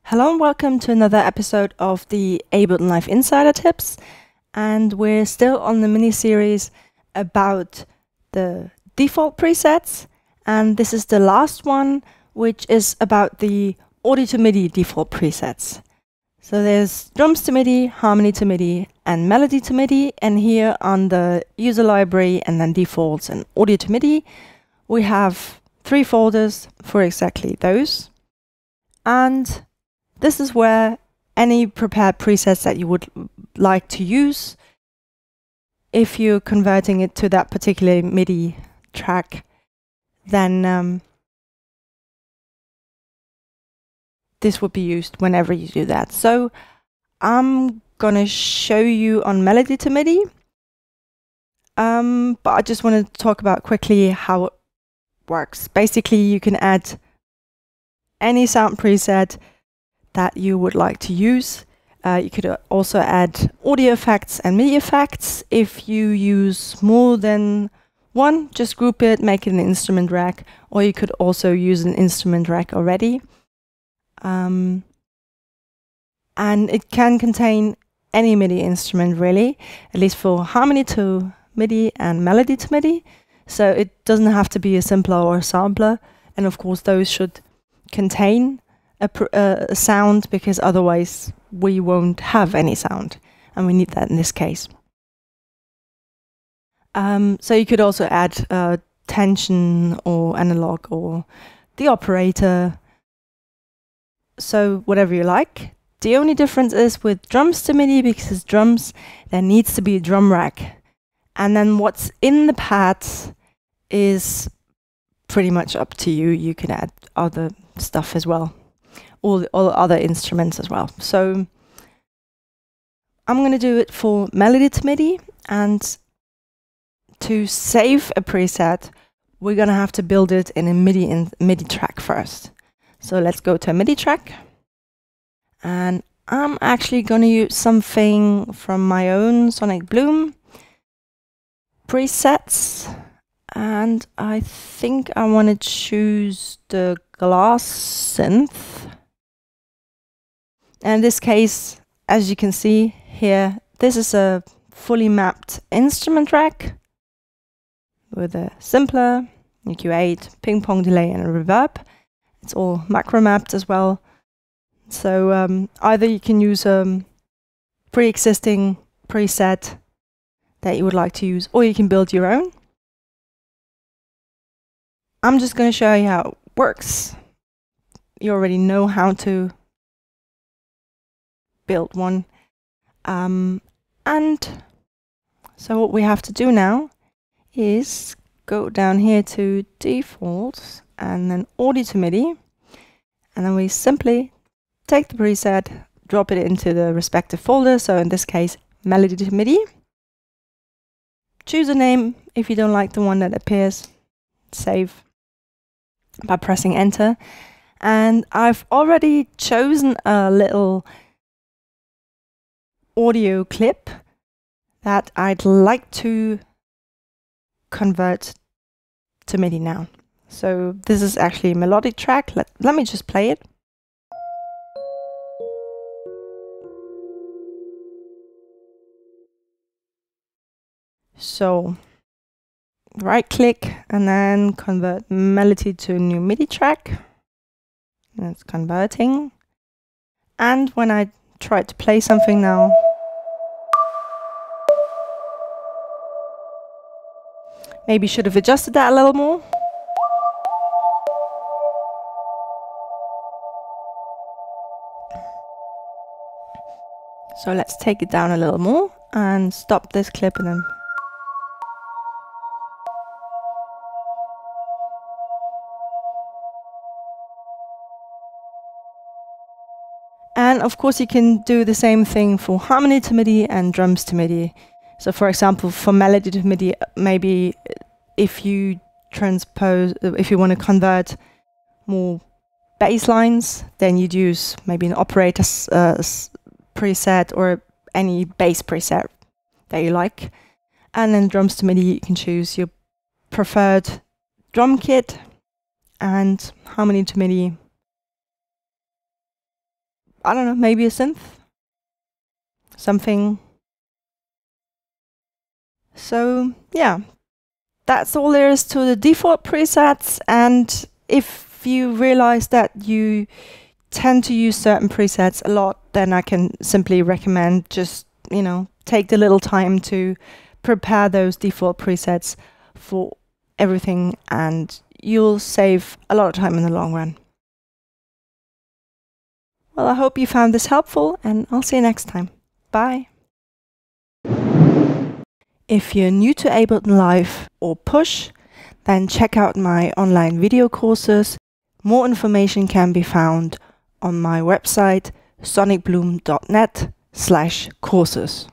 Hello and welcome to another episode of the Ableton Live Insider tips. And we're still on the mini-series about the default presets. And this is the last one, which is about the audio to MIDI default presets. So there's drums to MIDI, harmony to MIDI, and melody to MIDI. And here on the user library and then defaults and audio to MIDI, we have 3 folders for exactly those. And this is where any prepared presets that you would like to use, if you're converting it to that particular MIDI track, then this would be used whenever you do that. So I'm gonna show you on melody to MIDI, but I just want to talk about quickly how it works. Basically, you can add any sound preset that you would like to use. You could also add audio effects and MIDI effects. If you use more than one, just group it, make it an instrument rack, or you could also use an instrument rack already. And it can contain any MIDI instrument really, at least for harmony to MIDI and melody to MIDI. So it doesn't have to be a simpler or a sampler. And of course those should contain a sound, because otherwise we won't have any sound, and we need that in this case. So you could also add tension or analog or the operator, so whatever you like. The only difference is with drums to MIDI, because drums, there needs to be a drum rack, and then what's in the pads is pretty much up to you. You can add other stuff as well, all other instruments as well. So I'm going to do it for melody to MIDI, and to save a preset, we're going to have to build it in a MIDI track first. So let's go to a MIDI track, and I'm actually going to use something from my own Sonic Bloom presets, and I think I want to choose the glass synth. In this case, as you can see here, this is a fully mapped instrument rack with a simpler, EQ8, ping pong delay, and a reverb. It's all macro mapped as well. So either you can use a pre-existing preset that you would like to use, or you can build your own. I'm just going to show you how it works. You already know how to build one. And so what we have to do now is go down here to defaults and then audio to MIDI, and then we simply take the preset, drop it into the respective folder. So in this case, melody to MIDI. Choose a name if you don't like the one that appears. Save by pressing enter. And I've already chosen a little audio clip that I'd like to convert to MIDI now. So this is actually a melodic track. Let me just play it. So right click and then convert melody to a new MIDI track. And it's converting. And when I try to play something now, maybe should have adjusted that a little more. So let's take it down a little more and stop this clip and then. And of course you can do the same thing for harmony to MIDI and drums to MIDI. So for example, for melody to MIDI, maybe if you want to convert more bass lines, then you'd use maybe an operator preset or any bass preset that you like. And then drums to MIDI, you can choose your preferred drum kit, and harmony to MIDI, I don't know, maybe a synth, something. So yeah, that's all there is to the default presets. And if you realize that you tend to use certain presets a lot, then I can simply recommend just, you know, take the little time to prepare those default presets for everything, and you'll save a lot of time in the long run. Well, I hope you found this helpful, and I'll see you next time. Bye. If you're new to Ableton Live or Push, then check out my online video courses. More information can be found on my website sonicbloom.net/courses.